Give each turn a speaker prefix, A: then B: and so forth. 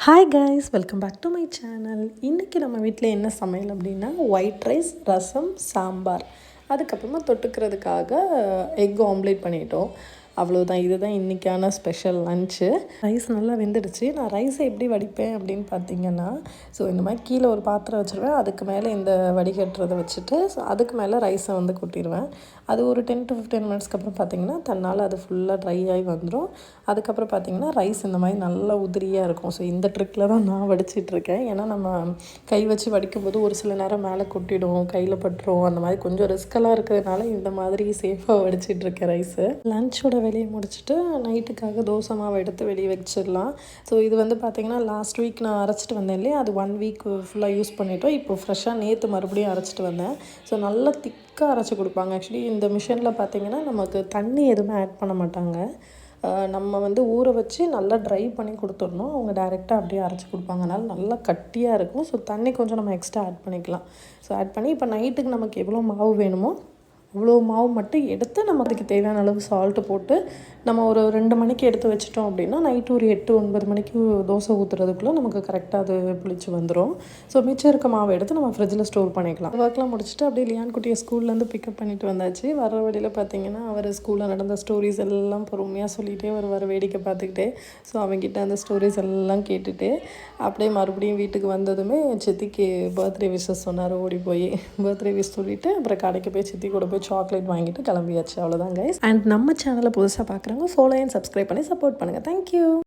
A: Hi guys, welcome back to my channel. இன்றைக்கி நம்ம வீட்டில் என்ன சமையல் அப்படின்னா ஒயிட் ரைஸ், ரசம், சாம்பார். அதுக்கப்புறமா தொட்டுக்கிறதுக்காக எக் ஆம்லேட் பண்ணிட்டோம். அவ்வளோதான். இதுதான் இன்றைக்கான ஸ்பெஷல் லன்ச்சு. ரைஸ் நல்லா வெந்துடுச்சு. நான் ரைஸை எப்படி வடிப்பேன் அப்படின்னு பார்த்தீங்கன்னா, ஸோ இந்த மாதிரி கீழே ஒரு பாத்திரம் வச்சுருவேன். அதுக்கு மேலே இந்த வடிகட்டுறதை வச்சுட்டு அதுக்கு மேலே ரைஸை வந்து கொட்டிடுவேன். அது ஒரு 10 to 15 மினிட்ஸ்க்கு அப்புறம் பார்த்திங்கன்னா தன்னால் அது ஃபுல்லாக ட்ரை ஆகி வந்துடும். அதுக்கப்புறம் பார்த்திங்கன்னா ரைஸ் இந்த மாதிரி நல்லா உதிரியாக இருக்கும். ஸோ இந்த ட்ரிக்கில் தான் நான் வடிச்சிட்ருக்கேன். ஏன்னா நம்ம கை வச்சு வடிக்கும்போது ஒரு சில நேரம் மேலே கொட்டிடும், கையில் பட்டுரும். அந்த மாதிரி கொஞ்சம் ரிஸ்கெல்லாம் இருக்கிறதுனால இந்த மாதிரி சேஃபாக வடிச்சிட்ருக்கேன் ரைஸு. லன்ச்சோட வெளியே முடிச்சுட்டு நைட்டுக்காக தோசை மாவு எடுத்து வெளியே வச்சிடலாம். ஸோ இது வந்து பார்த்திங்கன்னா லாஸ்ட் வீக் நான் அரைச்சிட்டு வந்தேன் இல்லையா, அது 1 வீக் ஃபுல்லாக யூஸ் பண்ணிவிட்டோம். இப்போ ஃப்ரெஷ்ஷாக நேற்று மறுபடியும் அரைச்சிட்டு வந்தேன். ஸோ நல்லா திக்காக அரைச்சி கொடுப்பாங்க. ஆக்சுவலி இந்த மிஷினில் பார்த்திங்கன்னா நமக்கு தண்ணி எதுவுமே ஆட் பண்ண மாட்டாங்க. நம்ம வந்து ஊற வச்சு நல்லா ட்ரை பண்ணி கொடுத்துடணும். அவங்க டைரெக்டாக அப்படியே அரைச்சி கொடுப்பாங்க. அதனால் நல்லா கட்டியாக இருக்கும். ஸோ தண்ணி கொஞ்சம் நம்ம எக்ஸ்ட்ரா ஆட் பண்ணிக்கலாம். ஸோ ஆட் பண்ணி இப்போ நைட்டுக்கு நமக்கு எவ்வளோ மாவு வேணுமோ அவ்வளோ மாவு மட்டும் எடுத்து நம்ம அதுக்கு தேவையான அளவு சால்ட்டு போட்டு நம்ம ஒரு 2 மணிக்கு எடுத்து வச்சிட்டோம் அப்படின்னா நைட்டு ஒரு 8-9 மணிக்கு தோசை ஊற்றுறதுக்குள்ளே நமக்கு கரெக்டாக அது புளிச்சு வந்துடும். ஸோ மிச்சம் இருக்க மாவை எடுத்து நம்ம ஃப்ரிட்ஜில் ஸ்டோர் பண்ணிக்கலாம். ஒர்க்லாம் முடிச்சுட்டு அப்படியே லியான் குட்டியை ஸ்கூல்லேருந்து பிக்கப் பண்ணிட்டு வந்தாச்சு. வர வழியில் பார்த்திங்கன்னா அவர் ஸ்கூலில் நடந்த ஸ்டோரிஸ் எல்லாம் பொறுமையாக சொல்லிகிட்டே வர வேடிக்கை பார்த்துக்கிட்டே, ஸோ அவங்ககிட்ட அந்த ஸ்டோரிஸ் எல்லாம் கேட்டுட்டு அப்படியே மறுபடியும் வீட்டுக்கு வந்ததுமே சித்திக்கு பர்த்டே விஷஸ் சொன்னார். ஓடி போய் பர்த்டே விஷ் சொல்லிவிட்டு அப்புறம் கடைக்கு போய் சித்தி கூட போய் சாக்லேட் வாங்கிட்டு கிளம்பியாச்சு. அவ்வளோதான் கைஸ். அண்ட் நம்ம சேனலை புதுசாக பார்க்குறவங்க ஃபாலோ அண்ட் சப்ஸ்கிரைப் பண்ணி சப்போர்ட் பண்ணுங்கள். தேங்க்யூ.